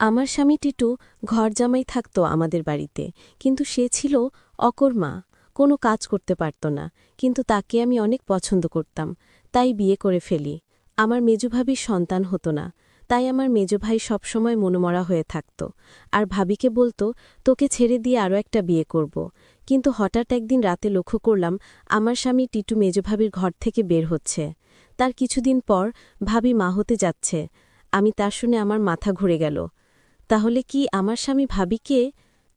আমার স্বামী টিটু ঘরজামাই থাকত আমাদের বাড়িতে, কিন্তু সে ছিল অকর্মা, কোনো কাজ করতে পারত না। কিন্তু তাকে আমি অনেক পছন্দ করতাম, তাই বিয়ে করে ফেলি। আমার মেজভাবির সন্তান হতো না, তাই আমার মেজভাই সবসময় মনমরা হয়ে থাকত, আর ভাবিকে বলতো, তোকে ছেড়ে দিয়ে আরও একটা বিয়ে করব। কিন্তু হঠাৎ একদিন রাতে লক্ষ্য করলাম আমার স্বামী টিটু মেজভাবির ঘর থেকে বের হচ্ছে। তার কিছুদিন পর ভাবি মা হতে যাচ্ছে। আমি তা শুনে আমার মাথা ঘুরে গেল। তাহলে কি আমার স্বামী ভাবিকে?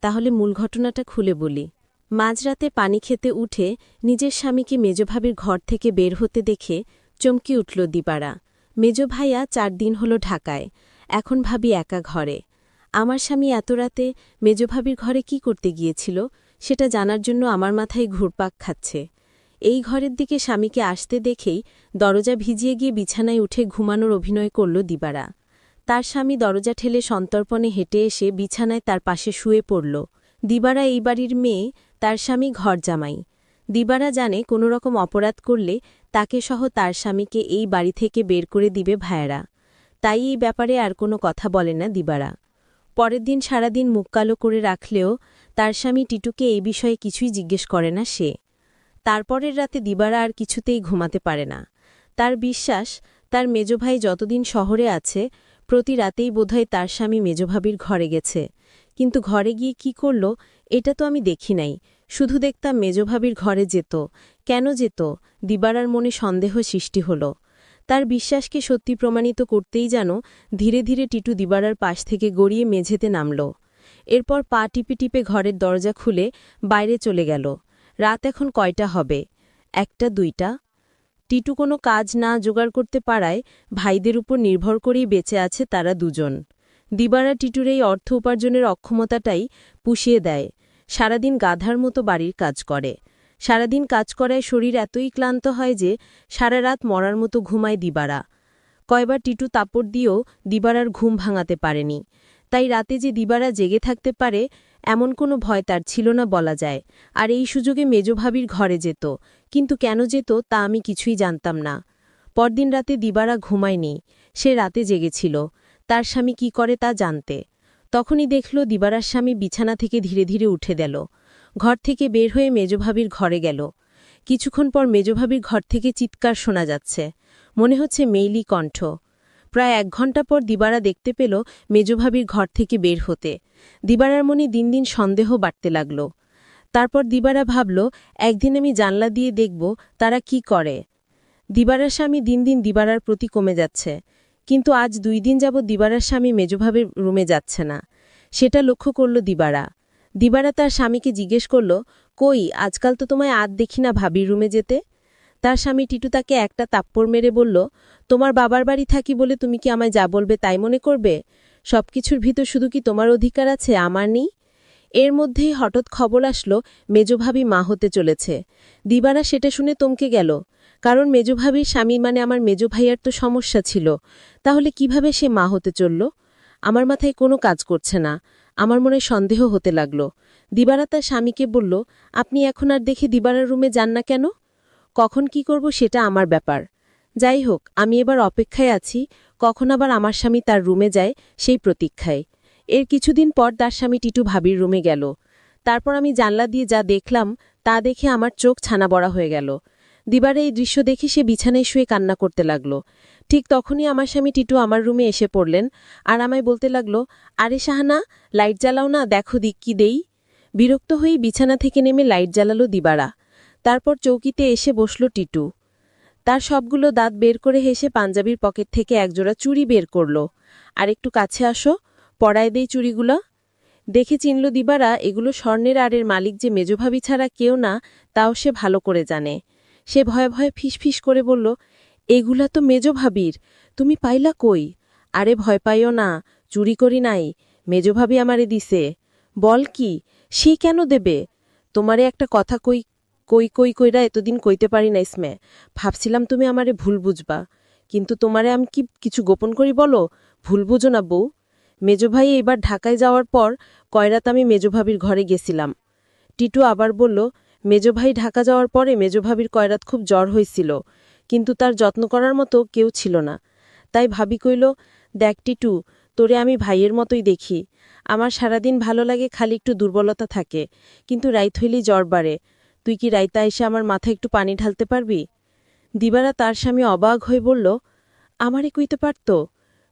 তাহলে মূল ঘটনাটা খুলে বলি। মাঝরাতে পানি খেতে উঠে নিজের স্বামীকে মেজভাবির ঘর থেকে বের হতে দেখে চমকে উঠল দিপারা। মেজ ভাইয়া 4 দিন হল ঢাকায়, এখন ভাবি একা ঘরে। আমার স্বামী এত রাতে মেজভাবির ঘরে কি করতে গিয়েছিল সেটা জানার জন্য আমার মাথায় ঘুরপাক খাচ্ছে। এই ঘরের দিকে স্বামীকে আসতে দেখেই দরজা ভিজিয়ে গিয়ে বিছানায় উঠে ঘুমানোর অভিনয় করল দিবারা। তার স্বামী দরজা ঠেলে সন্তর্পণে হেঁটে এসে বিছানায় তার পাশে শুয়ে পড়ল। দিবারা এই বাড়ির মেয়ে, তার স্বামী ঘরজামাই। দিবারা জানে কোনো রকম অপরাধ করলে তাকে সহ তার স্বামীকে এই বাড়ি থেকে বের করে দিবে ভাইয়েরা। তাই এই ব্যাপারে আর কোনো কথা বলে না দিবারা। পরের দিন সারাদিন মুখ কালো করে রাখলেও তার স্বামী টিটুকে এই বিষয়ে কিছুই জিজ্ঞেস করে না সে। তারপরের রাতে দিবারা আর কিছুতেই ঘুমাতে পারে না। তার বিশ্বাস, তার মেজভাই যতদিন শহরে আছে প্রতি রাতেই বোধহয় তার স্বামী মেজভাবির ঘরে গেছে। কিন্তু ঘরে গিয়ে কি করল এটা তো আমি দেখি নাই, শুধু দেখতাম মেজভাবির ঘরে যেত। কেন যেত? দিবারার মনে সন্দেহ সৃষ্টি হল। তার বিশ্বাসকে সত্যি প্রমাণিত করতেই যেন ধীরে ধীরে টিটু দিবারার পাশ থেকে গড়িয়ে মেঝেতে নামল। এরপর পা টিপে টিপে ঘরের দরজা খুলে বাইরে চলে গেল। রাত এখন কয়টা হবে? 1টা 2টা। টিটু কোনো কাজ না জোগাড় করতে পারায় ভাইদের উপর নির্ভর করেই বেঁচে আছে তারা দুজন। দিবারা টিটুর এই অর্থ উপার্জনের অক্ষমতাটাই পুষিয়ে দেয়। সারাদিন গাধার মতো বাড়ির কাজ করে। সারাদিন কাজ করায় শরীর এতই ক্লান্ত হয় যে সারা রাত মরার মতো ঘুমায় দিবারা। কয়বার টিটু তাপড় দিয়েও দিবারার ঘুম ভাঙাতে পারেনি। তাই রাতে যে দিবারা জেগে থাকতে পারে এমন কোনো ভয় তার ছিল না বলা যায়। আর এই সুযোগে মেজভাবির ঘরে যেত, কিন্তু কেন যেত তা আমি কিছুই জানতাম না। পরদিন রাতে দিবারা ঘুমায়নি, সে রাতে জেগেছিল তার স্বামী কি করে তা জানতে। তখনই দেখল দিবারার স্বামী বিছানা থেকে ধীরে ধীরে উঠে গেল, ঘর থেকে বের হয়ে মেজভাবির ঘরে গেল। কিছুক্ষণ পর মেজভাবির ঘর থেকে চিৎকার শোনা যাচ্ছে, মনে হচ্ছে মেইলি কণ্ঠ। প্রায় 1 ঘণ্টা পর দিবারা দেখতে পেল মেজভাবির ঘর থেকে বের হতে। দিবারার মনে দিন দিন সন্দেহ বাড়তে লাগল। তারপর দিবারা ভাবল, একদিন আমি জানলা দিয়ে দেখব তারা কি করে। দিবারার স্বামী দিন দিন দিবারার প্রতি কমে যাচ্ছে, কিন্তু আজ 2 দিন যাবৎ দিবারার স্বামী মেজভাবির রুমে যাচ্ছে না। সেটা লক্ষ্য করল দিবারা। দিবারা তার স্বামীকে জিজ্ঞেস করল, কই, আজকাল তো তোমায় আর দেখি না ভাবির রুমে যেতে। তার স্বামী টিটু তাকে একটা তাপ্পড় মেরে বলল, তোমার বাবার বাড়ি থাকি বলে তুমি কি আমায় যা বলবে তাই মনে করবে? সবকিছুর ভিতর শুধু কি তোমার অধিকার আছে, আমার নেই? এর মধ্যেই হঠাৎ খবর আসলো মেজভাবি মা হতে চলেছে। দিবারা সেটা শুনে থমকে গেল, কারণ মেজভাবির স্বামী মানে আমার মেজ ভাইয়ার তো সমস্যা ছিল। তাহলে কিভাবে সে মা হতে চলল? আমার মাথায় কোনো কাজ করছে না। আমার মনে সন্দেহ হতে লাগল। দিবারা তার স্বামীকে বলল, আপনি এখন আর দেখে দিবারার রুমে যান না কেন? কখন কি করব সেটা আমার ব্যাপার। যাই হোক, আমি এবার অপেক্ষায় আছি কখন আবার আমার স্বামী তার রুমে যায় সেই প্রতীক্ষায়। এর কিছুদিন পর তার স্বামী টিটু ভাবির রুমে গেল। তারপর আমি জানলা দিয়ে যা দেখলাম তা দেখে আমার চোখ ছানা বড়া হয়ে গেল। দিবারে এই দৃশ্য দেখে সে বিছানায় শুয়ে কান্না করতে লাগল। ঠিক তখনই আমার স্বামী টিটু আমার রুমে এসে পড়লেন আর আমায় বলতে লাগল, আরে শাহানা, লাইট জ্বালাও না, দেখো দিক কি দেই। বিরক্ত হয়েই বিছানা থেকে নেমে লাইট জ্বালালো দিবারা। তারপর চৌকিতে এসে বসল টিটু। তার সবগুলো দাঁত বের করে হেসে পাঞ্জাবির পকেট থেকে একজোড়া চুড়ি বের করল। আর একটু কাছে আসো, পরায় দেই চুড়িগুলো। দেখে চিনল দিবারা এগুলো স্বর্ণের আড়ের মালিক যে মেজভাবি ছাড়া কেউ না, তাও সে ভালো করে জানে। সে ভয়ে ভয়ে ফিসফিস করে বলল, এগুলা তো মেজভাবির, তুমি পাইলা কই? আরে ভয় পাইও না, চুরি করি নাই, মেজভাবি আমারে দিছে। বল কি? সে কেন দেবে? তোমারে একটা কথা কই কই কই কইরা এতদিন কইতে পারি না ইসমে। ভাবছিলাম তুমি আমারে ভুল বুঝবা, কিন্তু তোমারে আমি কি কিছু গোপন করি বলো? ভুল বুঝো না বউ। মেজভাই এবার ঢাকায় যাওয়ার পর কয়রাত আমি মেজভাবির ঘরে গেছিলাম। টিটু আবার বলল, মেজভাই ঢাকা যাওয়ার পরে মেজভাবির কয়রাত খুব জ্বর হয়েছিল, কিন্তু তার যত্ন করার মতো কেউ ছিল না। তাই ভাবি কইল, দেখ টিটু, তোরে আমি ভাইয়ের মতোই দেখি। আমার সারাদিন ভালো লাগে, খালি একটু দুর্বলতা থাকে, কিন্তু রাইত হইলেই জ্বর বাড়ে। তুই কি রাইতা এসে আমার মাথায় একটু পানি ঢালতে পারবি? দিবারা তার স্বামী অবাক হয়ে বলল, আমারে কইতে পারত?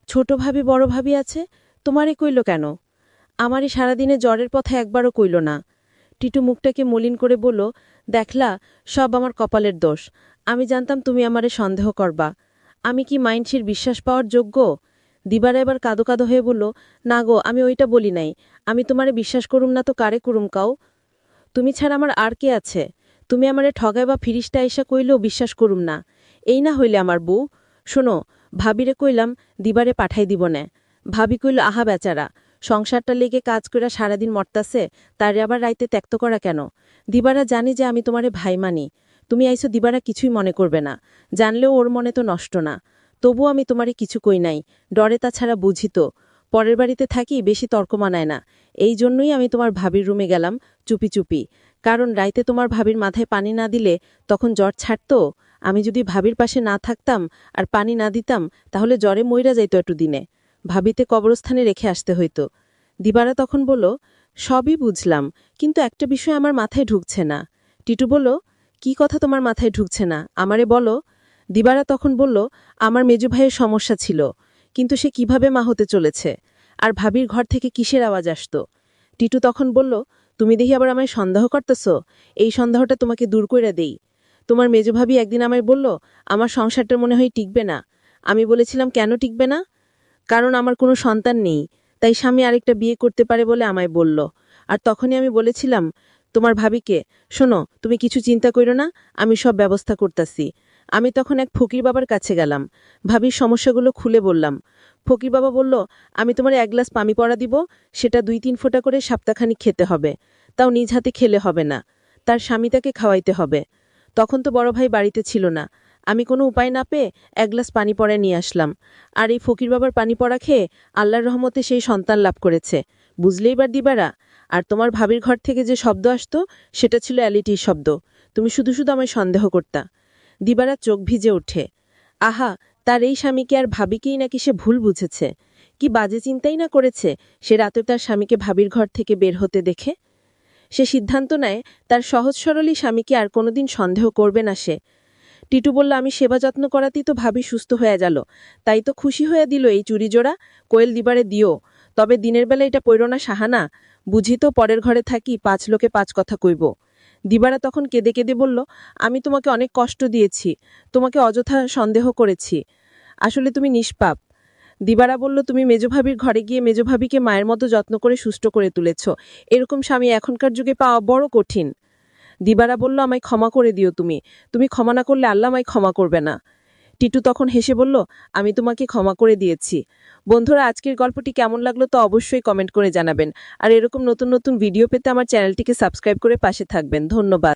ছোট ভাবি বড় ভাবি আছে, তোমারে কইল কেন? আমারে সারাদিনে জ্বরের পথে একবারও কইল না। টিটু মুখটাকে মলিন করে বলল, দেখলা, সব আমার কপালের দোষ। আমি জানতাম তুমি আমারে সন্দেহ করবা। আমি কি মাইনষির বিশ্বাস পাওয়ার যোগ্য? দিবারা এবার কাদো কাদো হয়ে বলল, না গো, আমি ওইটা বলি নাই। আমি তোমারে বিশ্বাস করুম না তো কারে করুম কাও? তুমি ছাড়া আমার আর কে আছে? তুমি আমারে ঠগায় বা ফিরিস্তা আইসা কইলেও বিশ্বাস করুম না। এই না হইলে আমার বউ। শোনো, ভাবিরে কইলাম দিবারে পাঠাই দিব না। ভাবি কইল, আহা বেচারা, সংসারটা লেগে কাজ কইরা সারাদিন মরতাছে, তারে আবার রাইতে ত্যক্ত করা কেন? দিবারা জানি যে আমি তোমারে ভাই মানি। তুমি আইসো, দিবারা কিছুই মনে করবে না। জানলেও ওর মনে তো নষ্ট না। তবু আমি তোমারে কিছু কই নাই, ডরে তাছাড়া বুঝি তো। পরের বাড়িতে থাকি, বেশি তর্ক মানায় না। এই জন্যই আমি তোমার ভাবির রুমে গেলাম চুপি চুপি। কারণ রাইতে তোমার ভাবির মাথায় পানি না দিলে তখন জ্বর ছাড়ত। আমি যদি ভাবির পাশে না থাকতাম আর পানি না দিতাম, তাহলে জ্বরে মইরা যাইত একটু দিনে। ভাবিতে কবরস্থানে রেখে আসতে হইতো। দিবারা তখন বলল, সবই বুঝলাম, কিন্তু একটা বিষয় আমার মাথায় ঢুকছে না। টিটু বলল, কি কথা তোমার মাথায় ঢুকছে না, আমারে বলো। দিবারা তখন বলল, আমার মেজু ভাইয়ের সমস্যা ছিল, কিন্তু সে কিভাবে মা হতে চলেছে, আর ভাবির ঘর থেকে কিসের আওয়াজ আসত? টিটু তখন বলল, তুমি দেখি আবার আমায় সন্দেহ করতেছ। এই সন্দেহটা তোমাকে দূর কইরা দেই। তোমার মেজো ভাবি একদিন আমায় বলল, আমার সংসারটা মনে হয় টিকবে না। আমি বলেছিলাম, কেন টিকবে না? কারণ আমার কোনো সন্তান নেই, তাই স্বামী আরেকটা বিয়ে করতে পারে বলে আমায় বলল। আর তখনই আমি বলেছিলাম তোমার ভাবিকে, শোনো, তুমি কিছু চিন্তা করো না, আমি সব ব্যবস্থা করতেছি। আমি তখন এক ফকির বাবার কাছে গেলাম, ভাবির সমস্যাগুলো খুলে বললাম। ফকির বাবা বলল, আমি তোমার 1 গ্লাস পানি পড়া দিব, সেটা 2-3 ফোঁটা করে সপ্তাহখানিক খেতে হবে। তাও নিজ হাতে খেলে হবে না, তার স্বামী তাকে খাওয়াইতে হবে। তখন তো বড় ভাই বাড়িতে ছিল না। আমি কোনো উপায় না পেয়ে 1 গ্লাস পানি পড়ায় নিয়ে আসলাম। আর এই ফকির বাবার পানি পড়া খেয়ে আল্লাহর রহমতে সেই সন্তান লাভ করেছে। বুঝলেই বার দিবারা? আর তোমার ভাবির ঘর থেকে যে শব্দ আসতো, সেটা ছিল অ্যালিটির শব্দ। তুমি শুধু শুধু আমায় সন্দেহ করতা। দিবারা চোখ ভিজে ওঠে। আহা, তার এই স্বামীকে আর ভাবিকেই নাকি সে ভুল বুঝেছে। কি বাজে চিন্তাই না করেছে সে রাতে তার স্বামীকে ভাবির ঘর থেকে বের হতে দেখে। সে সিদ্ধান্ত নেয় তার সহজ সরলই স্বামীকে আর কোনোদিন সন্দেহ করবে না সে। টিটু বলল, আমি সেবা যত্ন করাতেই তো ভাবি সুস্থ হয়ে গেল, তাই তো খুশি হয়ে দিল এই চুরি জোড়া। কোয়েল দিবারে দিও, তবে দিনের বেলা এটা পইরো না সাহানা। বুঝি তো পরের ঘরে থাকি, 5 লোকে 5 কথা কইব। দিবারা তখন কেঁদে কেঁদে বলল, আমি তোমাকে অনেক কষ্ট দিয়েছি, তোমাকে অযথা সন্দেহ করেছি। আসলে তুমি নিষ্পাপ। দিবারা বলল, তুমি মেজভাবির ঘরে গিয়ে মেজভাবিকে মায়ের মতো যত্ন করে সুস্থ করে তুলেছ। এরকম স্বামী এখনকার যুগে পাওয়া বড় কঠিন। দিবারা বলল, আমায় ক্ষমা করে দিও তুমি। তুমি ক্ষমা না করলে আল্লাহ আমায় ক্ষমা করবে না। টিটু তখন হেসে বলল, আমি তোমাকে ক্ষমা করে দিয়েছি। বন্ধুরা, আজকের গল্পটি কেমন লাগলো তো অবশ্যই কমেন্ট করে জানাবেন। আর এরকম নতুন নতুন ভিডিও পেতে আমার চ্যানেলটিকে সাবস্ক্রাইব করে পাশে থাকবেন। ধন্যবাদ।